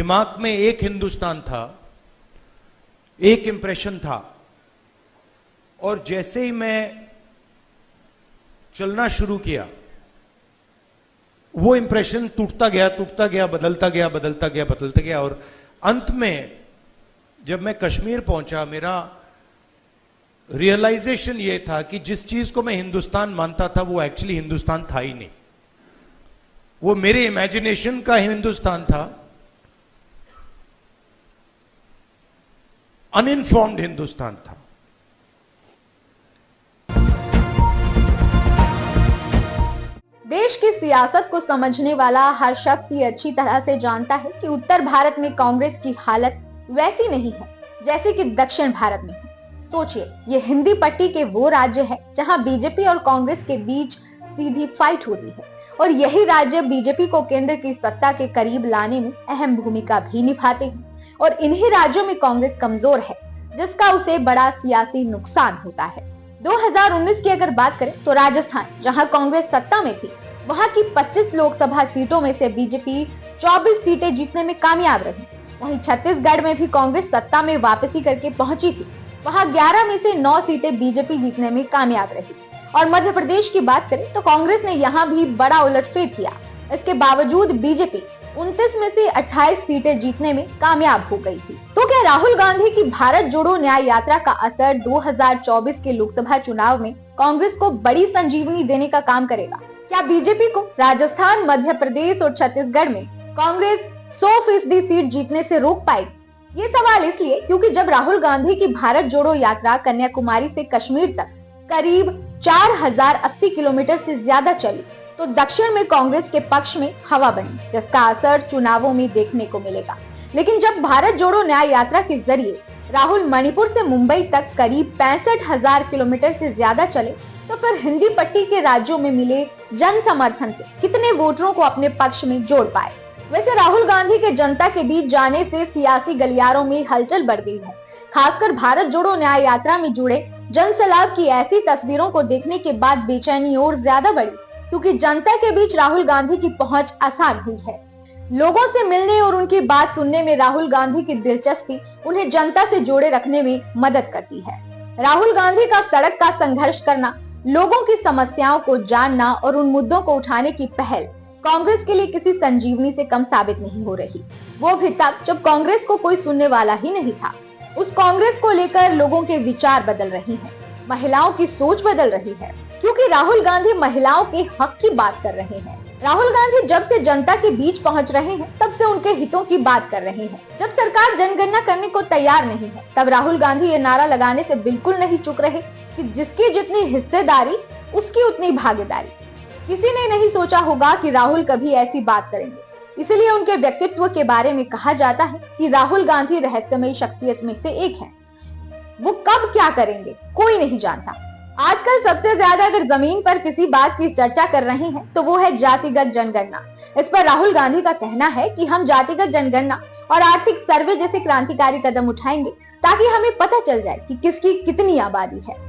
दिमाग में एक हिंदुस्तान था, एक इंप्रेशन था, और जैसे ही मैं चलना शुरू किया वो इंप्रेशन टूटता गया, बदलता गया, और अंत में जब मैं कश्मीर पहुंचा, मेरा रियलाइजेशन ये था कि जिस चीज को मैं हिंदुस्तान मानता था वो एक्चुअली हिंदुस्तान था ही नहीं, वो मेरे इमेजिनेशन का हिंदुस्तान था, अनइन्फॉर्म्ड हिंदुस्तान था। देश की सियासत को समझने वाला हर शख्स ये अच्छी तरह से जानता है कि उत्तर भारत में कांग्रेस की हालत वैसी नहीं है जैसे कि दक्षिण भारत में है। सोचिए, ये हिंदी पट्टी के वो राज्य है जहां बीजेपी और कांग्रेस के बीच सीधी फाइट होती है, और यही राज्य बीजेपी को केंद्र की सत्ता के करीब लाने में अहम भूमिका भी निभाते हैं, और इन्हीं राज्यों में कांग्रेस कमजोर है, जिसका उसे बड़ा सियासी नुकसान होता है। 2019 की अगर बात करें तो राजस्थान, जहां कांग्रेस सत्ता में थी, वहां की 25 लोकसभा सीटों में से बीजेपी 24 सीटें जीतने में कामयाब रही। वहीं छत्तीसगढ़ में भी कांग्रेस सत्ता में वापसी करके पहुंची थी, वहां 11 में से 9 सीटें बीजेपी जीतने में कामयाब रही। और मध्य प्रदेश की बात करें तो कांग्रेस ने यहाँ भी बड़ा उलटफेर किया। इसके बावजूद बीजेपी 29 में से 28 सीटें जीतने में कामयाब हो गई थी। तो क्या राहुल गांधी की भारत जोड़ो न्याय यात्रा का असर 2024 के लोकसभा चुनाव में कांग्रेस को बड़ी संजीवनी देने का काम करेगा? क्या बीजेपी को राजस्थान, मध्य प्रदेश और छत्तीसगढ़ में कांग्रेस 100% सीट जीतने से रोक पाएगी? ये सवाल इसलिए क्योंकि जब राहुल गांधी की भारत जोड़ो यात्रा कन्याकुमारी से कश्मीर तक करीब 4080 किलोमीटर से ज्यादा चली, तो दक्षिण में कांग्रेस के पक्ष में हवा बनी, जिसका असर चुनावों में देखने को मिलेगा। लेकिन जब भारत जोड़ो न्याय यात्रा के जरिए राहुल मणिपुर से मुंबई तक करीब 65,000 किलोमीटर से ज्यादा चले, तो फिर हिंदी पट्टी के राज्यों में मिले जन समर्थन से कितने वोटरों को अपने पक्ष में जोड़ पाए? वैसे राहुल गांधी के जनता के बीच जाने से सियासी गलियारों में हलचल बढ़ गई है। खासकर भारत जोड़ो न्याय यात्रा में जुड़े जन सैलाब की ऐसी तस्वीरों को देखने के बाद बेचैनी और ज्यादा बढ़ी, क्योंकि जनता के बीच राहुल गांधी की पहुंच आसान हुई है। लोगों से मिलने और उनकी बात सुनने में राहुल गांधी की दिलचस्पी उन्हें जनता से जोड़े रखने में मदद करती है। राहुल गांधी का सड़क का संघर्ष करना, लोगों की समस्याओं को जानना और उन मुद्दों को उठाने की पहल कांग्रेस के लिए किसी संजीवनी से कम साबित नहीं हो रही। वो भी तब जब कांग्रेस को कोई सुनने वाला ही नहीं था। उस कांग्रेस को लेकर लोगों के विचार बदल रहे हैं, महिलाओं की सोच बदल रही है, क्योंकि राहुल गांधी महिलाओं के हक की बात कर रहे हैं। राहुल गांधी जब से जनता के बीच पहुंच रहे हैं, तब से उनके हितों की बात कर रहे हैं। जब सरकार जनगणना करने को तैयार नहीं है, तब राहुल गांधी ये नारा लगाने से बिल्कुल नहीं चूक रहे कि जिसकी जितनी हिस्सेदारी उसकी उतनी भागीदारी। किसी ने नहीं सोचा होगा कि राहुल कभी ऐसी बात करेंगे, इसलिए उनके व्यक्तित्व के बारे में कहा जाता है कि राहुल गांधी रहस्यमयी शख्सियत में से एक है। वो कब क्या करेंगे कोई नहीं जानता। आजकल सबसे ज्यादा अगर जमीन पर किसी बात की चर्चा कर रहे हैं तो वो है जातिगत जनगणना। इस पर राहुल गांधी का कहना है कि हम जातिगत जनगणना और आर्थिक सर्वे जैसे क्रांतिकारी कदम उठाएंगे ताकि हमें पता चल जाए कि किसकी कितनी आबादी है।